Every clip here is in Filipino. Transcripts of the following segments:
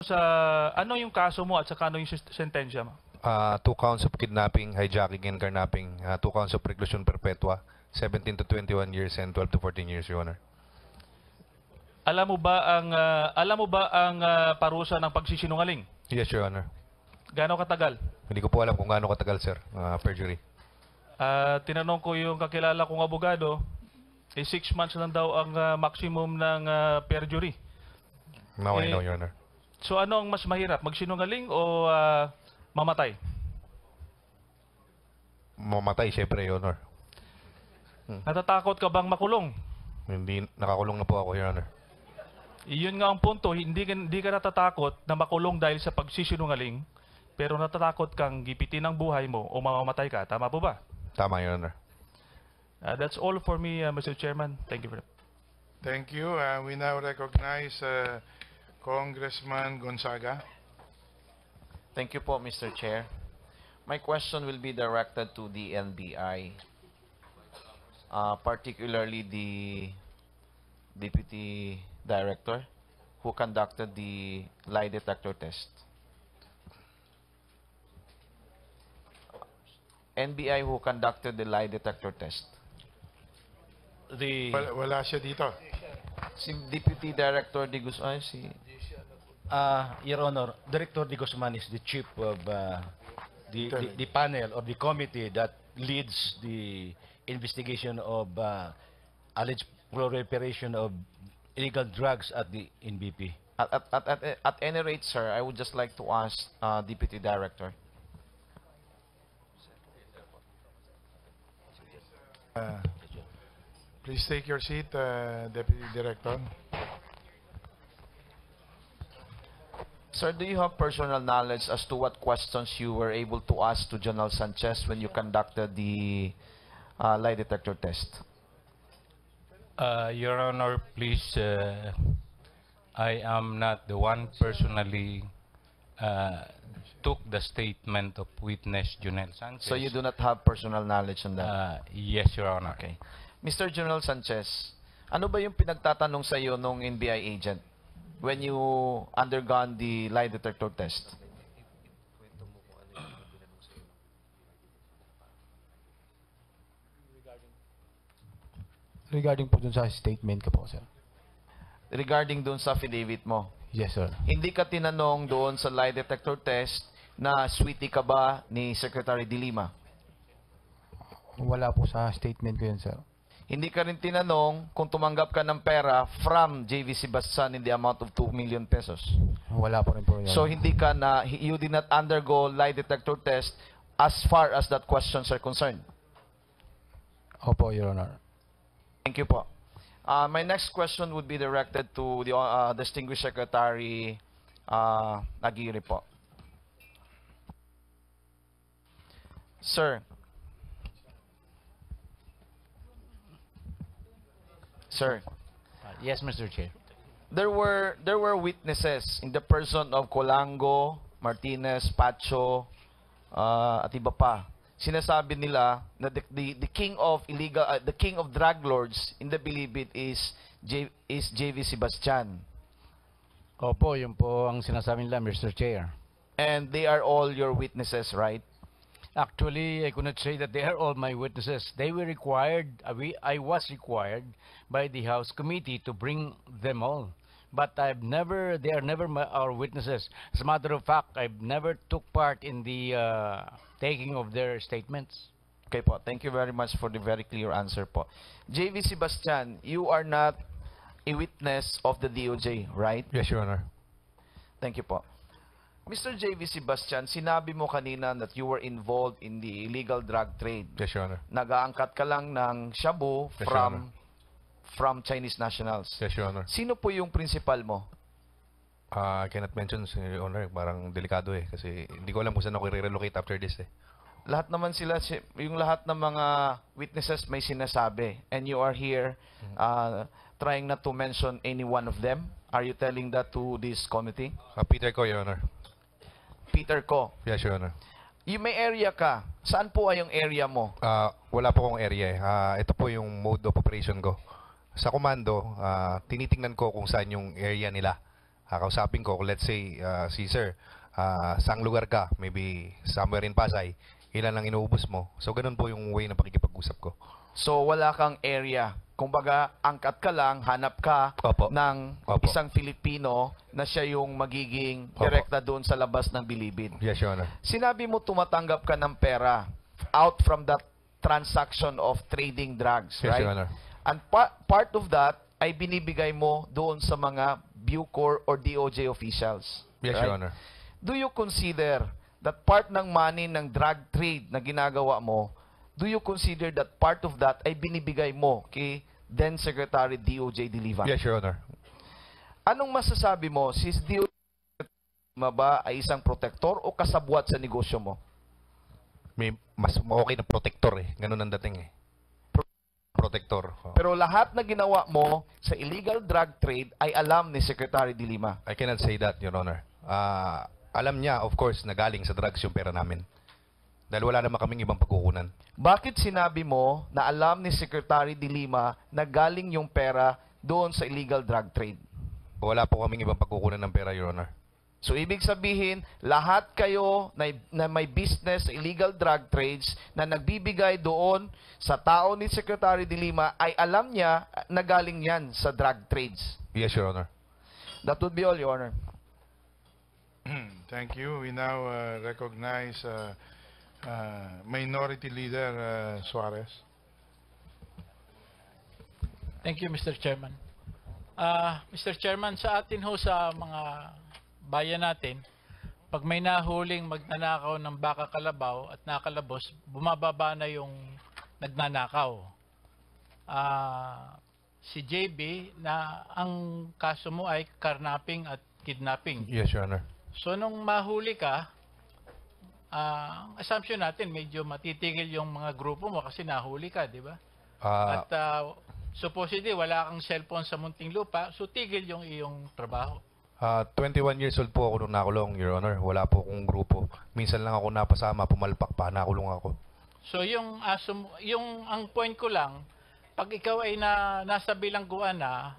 Sa ano yung kaso mo at saka ano yung sentensya mo? 2 counts of kidnapping, hijacking, and carnapping. 2 counts of reclusion perpetua, 17 to 21 years and 12 to 14 years, Your Honor. Alam mo ba ang parusa ng pagsisinungaling? Yes, Your Honor. Gaano katagal? Hindi ko po alam kung gaano katagal, sir. Perjury. Tinanong ko yung kakilala kong abogado, 6 months lang daw ang maximum ng perjury. Now I know, Your Honor. So ano ang mas mahirap, magsinungaling o mamatay? Mamatay, syempre, Your Honor. Natatakot ka bang makulong? Hindi, nakakulong na po ako, Your Honor. Iyon nga ang punto, hindi ka natatakot na makulong dahil sa pagsisinungaling, pero natatakot kang gipitin ang buhay mo o mamamatay ka. Tama po ba? Tama, Your Honor. That's all for me, Mr. Chairman. Thank you very much. Thank you. We now recognize Congressman Gonzaga. Thank you po, Mr. Chair. My question will be directed to the NBI, particularly the Deputy Director who conducted the lie detector test. NBI who conducted the lie detector test. Wala siya dito. Si Deputy Director de Guzman, si... Your Honor, Director de Guzman is the chief of the panel or the committee that leads the investigation of alleged proliferation of illegal drugs at the NBP. At any rate, sir, I would just like to ask Deputy Director. Please take your seat, Deputy Director. Sir, do you have personal knowledge as to what questions you were able to ask to General Sanchez when you conducted the lie detector test? Your Honor, please, I am not the one personally took the statement of witness Junel Sanchez. So you do not have personal knowledge on that? Yes, Your Honor. Okay. Mr. General Sanchez, ano ba yung pinagtatanong sa iyo nung NBI agent when you undergone the lie detector test? Regarding po dun sa statement ko po, sir. Regarding doon sa affidavit mo? Yes, sir. Hindi ka tinanong doon sa lie detector test na sweetie ka ba ni Secretary De Lima? Wala po sa statement ko yun, sir. Hindi ka rin tinanong kung tumanggap ka ng pera from JV Sebastian in the amount of 2 million pesos. Wala po rin po yun. So hindi ka na, you did not undergo lie detector test as far as that questions are concerned. Opo, Your Honor. Thank you po. My next question would be directed to the distinguished Secretary Aguirre po. Sir. Sir. Yes, Mr. Chair. There were witnesses in the person of Colango, Martinez, Pacho, at iba pa. Sinasabi nila na the king of the king of drug lords in the Bilibid is JV Sebastian. Opo, yun po ang sinasabi nila, Mr. Chair. And they are all your witnesses, right? Actually, I could not say that they are all my witnesses. They were required, I was required by the House Committee to bring them all. But they are never our witnesses. As a matter of fact, I've never took part in the taking of their statements. Okay po, thank you very much for the very clear answer po. JV Sebastian, you are not a witness of the DOJ, right? Yes, Your Honor. Thank you po. Mr. JV Sebastian, sinabi mo kanina that you were involved in the illegal drug trade. Yes, Your Honor. Nag-aangkat ka lang ng shabu Yes, Your Honor. from Chinese nationals. Yes, Your Honor. Sino po yung principal mo? I cannot mention, Your Honor. Parang delikado eh. Kasi hindi ko alam kung saan ako i-relocate after this eh. Lahat naman sila, yung lahat ng mga witnesses may sinasabi. And you are here trying not to mention any one of them. Are you telling that to this committee? Peter Ko, Your Honor. Peter Ko. Yes, Your Honor. Yung may area ka. Saan po ay yung area mo? Wala po akong area eh. Ito po yung mode of operation ko. Sa komando, tinitingnan ko kung saan yung area nila. Kausapin ko, let's say, si sir, saang lugar ka, maybe somewhere in Pasay, ilan lang inuubos mo. So, ganun po yung way na pakikipag-usap ko. So wala kang area. Kumbaga, angkat ka lang, hanap ka Opo. ng Opo. isang Filipino na siya yung magiging Opo. direkta doon sa labas ng bilibid. Yes, Your Honor. Sinabi mo tumatanggap ka ng pera out from that transaction of trading drugs, Yes, right? Your Honor. And part of that ay binibigay mo doon sa mga Bucor or DOJ officials. Yes, right? Your Honor. Do you consider that part ng money ng drug trade na ginagawa mo, do you consider that part of that ay binibigay mo kay then Secretary DOJ De Lima? Yes, Your Honor. Anong masasabi mo? Si DOJ De Lima ba ay isang protektor o kasabwat sa negosyo mo? May mas okay na protector eh. Ganun ang dating eh. Protector. Pero lahat na ginawa mo sa illegal drug trade ay alam ni Secretary De Lima. I cannot say that, Your Honor. Alam niya, of course, na galing sa drugs yung pera namin. Dahil wala naman kaming ibang pagkukunan. Bakit sinabi mo na alam ni Secretary De Lima na galing yung pera doon sa illegal drug trade? Wala po kaming ibang pagkukunan ng pera, Your Honor. So, ibig sabihin, lahat kayo na may business sa illegal drug trades na nagbibigay doon sa tao ni Secretary De Lima ay alam niya na galing yan sa drug trades. Yes, Your Honor. That would be all, Your Honor. Thank you. We now recognize Minority Leader Suarez. Thank you, Mr. Chairman. Mr. Chairman, sa atin ho sa mga bayan natin, pag may nahuling magnanakaw ng baka kalabaw at nakalabos, bumababa na yung nagnanakaw. Si JB, na ang kaso mo ay carnapping at kidnapping. Yes, Your Honor. So nung mahuli ka, ang assumption natin medyo matitigil yung mga grupo mo kasi nahuli ka, di ba? At supposedly wala kang cellphone sa Muntinlupa, so tigil yung iyong trabaho. 21 years old po ako nung nakulong, Your Honor. Wala po akong grupo. Minsan lang ako napasama, pumalpak pa, nakulong ako. So yung ang point ko lang, pag ikaw ay nasa bilangguan na,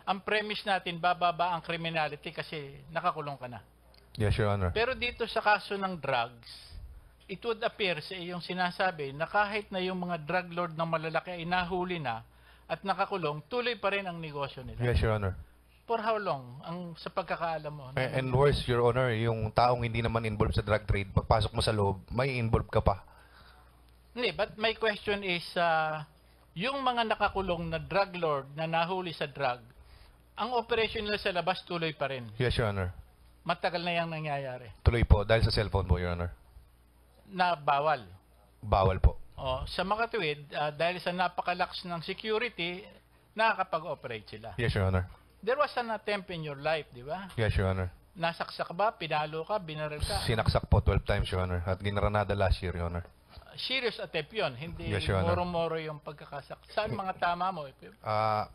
ang premise natin bababa ang criminality kasi nakakulong ka na. Yes, Your Honor. Pero dito sa kaso ng drugs, it would appear sa iyong sinasabi na kahit na yung mga drug lord ng malalaki ay nahuli na at nakakulong, tuloy pa rin ang negosyo nila. Yes, Your Honor. For how long? Sa pagkakaalam mo? And worse, Your Honor, yung taong hindi naman involved sa drug trade, pagpasok mo sa loob, may involved ka pa. Hindi, but my question is, yung mga nakakulong na drug lord na nahuli sa drug, ang operation nila sa labas tuloy pa rin. Yes, Your Honor. Matagal na yung nangyayari. Tuloy po, dahil sa cellphone po, Your Honor. Na bawal. Bawal po. Sa makatuwid, dahil sa napakalax ng security, nakakapag-operate sila. Yes, Your Honor. There was an attempt in your life, di ba? Yes, Your Honor. Nasaksak ba? Pinalo ka? Binaril ka? Sinaksak po 12 times, Your Honor. At ginranada last year, Your Honor. Serious attempt yun. Hindi Yes, Your Honor. moro-moro yung pagkakasak. Saan mga tama mo?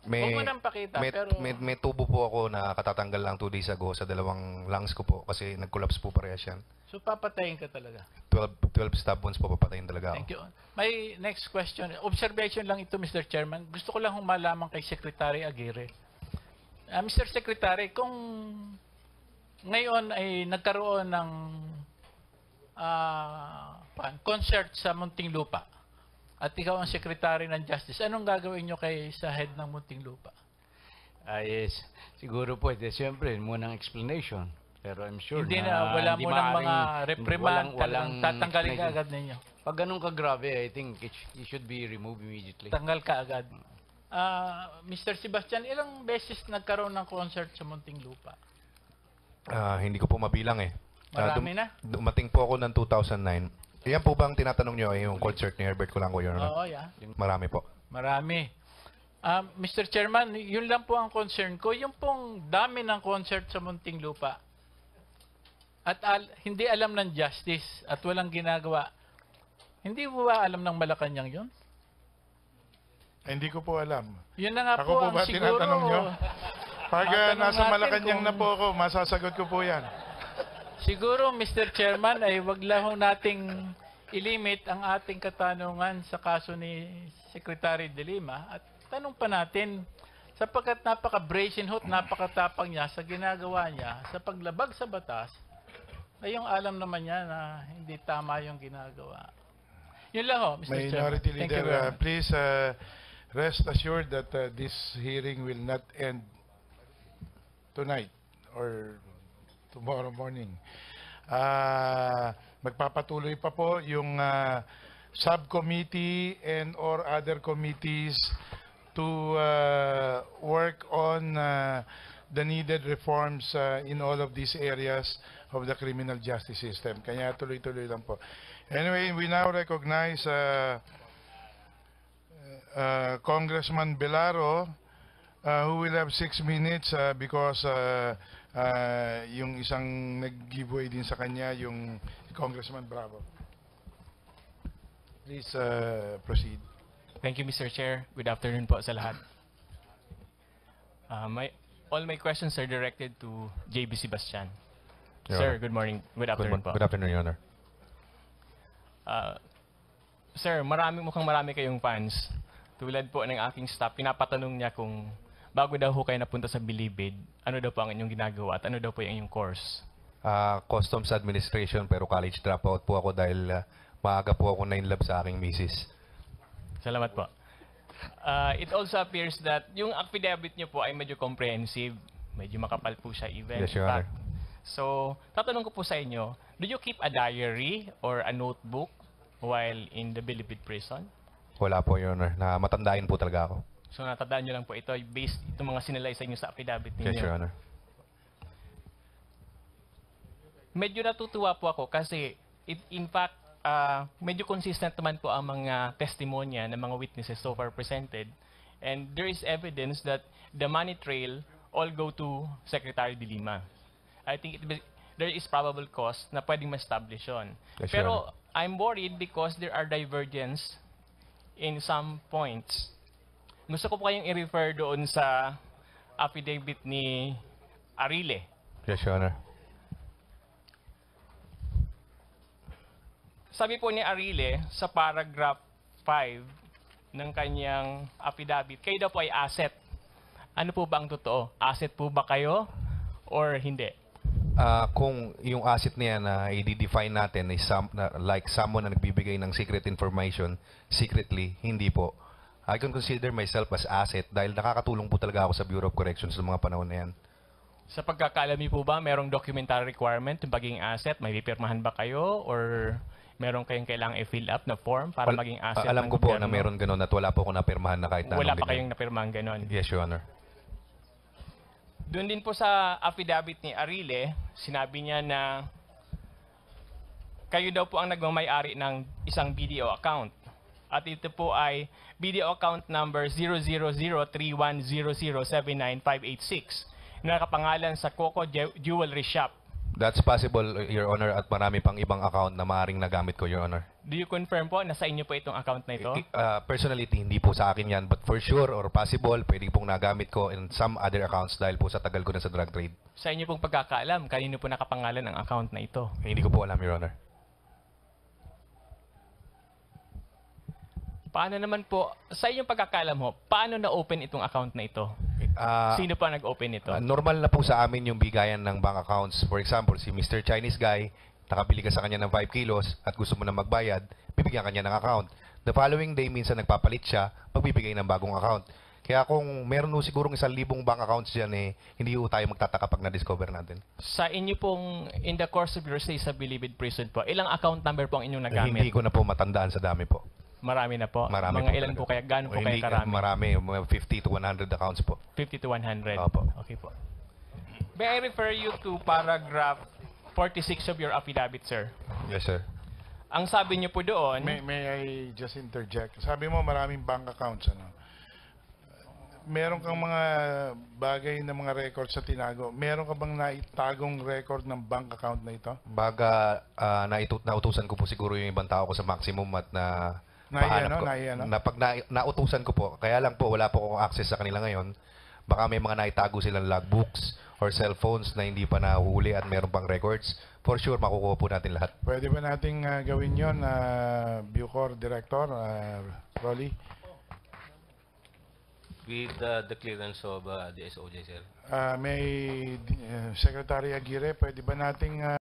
May, Huwag mo nang pakita, pero... may tubo po ako na katatanggal lang 2 days ago sa dalawang lungs ko po kasi nag-collapse po parehas yan. So papatayin ka talaga. 12 stab wounds po papatayin talaga ako. Thank you. My next question, observation lang ito, Mr. Chairman. Gusto ko lang malaman kay Secretary Aguirre. Mr. Secretary, kung ngayon ay nagkaroon ng concert sa Muntinlupa at ikaw ang Secretary ng Justice, anong gagawin nyo sa head ng Muntinlupa? Yes, siguro po, siyempre, munang explanation. Pero I'm sure Hindi hindi wala mo ng mga maaaring- reprimand, walang tatanggalin ka explanation. agad ninyo. Pag ganun kagrabe, I think it should be removed immediately. Tanggal ka agad. Mr. Sebastian, ilang beses nagkaroon ng concert sa Muntinlupa? Hindi ko po mabilang eh. Marami na? Dumating po ako ng 2009. Yan po bang tinatanong nyo ay yung concert ni Herbert Colango, Your Honor? Oo, yeah. Marami po. Marami. Mr. Chairman, yun lang po ang concern ko. Yung pong dami ng concert sa Muntinlupa at hindi alam ng justice at walang ginagawa. Hindi po ba alam ng Malacanang yun? Hindi ko po alam. Yun na nga Ako po po ang ba siguro. tinatanong nyo? Pag Matanong nasa natin Malacanang kung- na po ako, masasagot ko po yan. Siguro, Mr. Chairman, ay wag lang nating ilimit ang ating katanungan sa kaso ni Secretary De Lima at tanong pa natin Sapagkat napaka-brazen hot, napakatapang niya sa ginagawa niya sa paglabag sa batas, ay yung alam naman niya na hindi tama yung ginagawa. Yun lang ho, Mr. Chairman. Minority Thank you Leader, very much. please rest assured that this hearing will not end tonight or tomorrow morning. Magpapatuloy pa po yung subcommittee and or other committees to work on the needed reforms in all of these areas of the criminal justice system. Kaya tuloy-tuloy lang po. Anyway, we now recognize Congressman Belaro, who will have 6 minutes because yung isang nag-giveaway din sa kanya, yung Congressman Bravo. Please proceed. Thank you, Mr. Chair. Good afternoon po sa lahat. All my questions are directed to JB Sebastian. Your Sir, Honor. good morning. Good afternoon po. Good afternoon, Your Honor. Sir, mukhang marami kayong fans. Tulad po ng aking staff, pinapatanong niya kung bago daw ho kayo napunta sa Bilibid, ano daw po ang inyong ginagawa at ano daw po yung inyong course? Customs Administration pero college dropout po ako dahil maaga po ako na-inlove sa aking misis. Salamat po. It also appears that yung affidavit niyo po ay medyo comprehensive. Medyo makapal po siya even. Yes, Your Honor. So, tatanong ko po sa inyo, do you keep a diary or a notebook while in the Bilibid prison? Wala po, Your Honor. Na matandain po talaga ako. So, natandaan nyo lang po ito, based itong mga sinalay sa inyo sa affidavit ninyo. Yes, Your Honor. Medyo natutuwa po ako kasi, in fact, medyo consistent naman po ang mga testimonya ng mga witnesses so far presented. And there is evidence that the money trail all go to Secretary de Lima. I think there is probable cause na pwedeng ma-establish yun. Yes, Your Pero Honor. I'm worried because there are divergence in some points. Gusto ko po kayong i-refer doon sa affidavit ni Arile. Yes, Your Honor. Sabi po ni Arile sa paragraph 5 ng kanyang affidavit, kayo daw po ay asset. Ano po ba ang totoo? Asset po ba kayo or hindi? Kung yung asset niya na i-define natin is like someone na nagbibigay ng secret information secretly, hindi po. I can consider myself as asset dahil nakakatulong po talaga ako sa Bureau of Corrections sa mga panahon na yan. Sa pagkakaalam niyo po ba, merong documentary requirement yung pagiging asset? May pipirmahan ba kayo or meron kayong kailangang i-fill up na form para maging asset Alam ng ko po gobyerno? na meron ganun at wala po ako napirmahan na kahit na Wala anong pa kayong napirmahan ganon. Yes, Your Honor. Doon din po sa affidavit ni Arile, sinabi niya na kayo daw po ang nagmamay-ari ng isang video account. At ito po ay video account number 00031007956 na nakapangalan sa Coco Jewelry Shop. That's possible, Your Honor, at marami pang ibang account na maaaring nagamit ko, Your Honor. Do you confirm po na sa inyo po itong account na ito? Personally, hindi po sa akin yan, but for sure or possible, pwede pong nagamit ko in some other accounts dahil po sa tagal ko na sa drug trade. Sa inyo pong pagkakaalam, kanino po nakapangalan ang account na ito? Hindi ko po alam, Your Honor. Paano naman po, sa inyong pagkakaalam ho, paano na-open itong account na ito? Sino pa nag-open ito? Normal na po sa amin yung bigayan ng bank accounts. For example, si Mr. Chinese guy, nakabili ka sa kanya ng 5 kilos at gusto mo na magbayad, bibigyan kanya ng account. The following day, minsan nagpapalit siya, magbibigay ng bagong account. Kaya kung meron po sigurong 1,000 bank accounts dyan, hindi po tayo magtataka pag na-discover natin. Sa inyo pong, in the course of your stay sa Bilibid Prison po, ilang account number po ang inyong nagamit? Hindi ko na po matandaan sa dami po. Marami na po. Marami Mga po ilan talaga. po kaya, gaano po kaya Hindi, karami? Marami, mga 50 to 100 accounts po. 50 to 100. Opo. Okay po. May I refer you to paragraph 46 of your affidavit, sir? Yes, sir. Ang sabi niyo po doon, May I just interject? Sabi mo maraming bank accounts, ano? Meron kang mga bagay na mga records sa tinago. Meron ka bang naitagong record ng bank account na ito? Baga nautusan ko po siguro yung ibang tao ko sa maximum at pag nautusan ko po, kaya lang po wala po akong access sa kanila ngayon. Baka may mga naitago silang logbooks or cellphones na hindi pa nahuli at meron pang records. For sure, makukuha po natin lahat. Pwede ba nating gawin yon, Bucor Director, Rolly? with the clearance of the SOJ, sir. Secretary Aguirre, pwede ba nating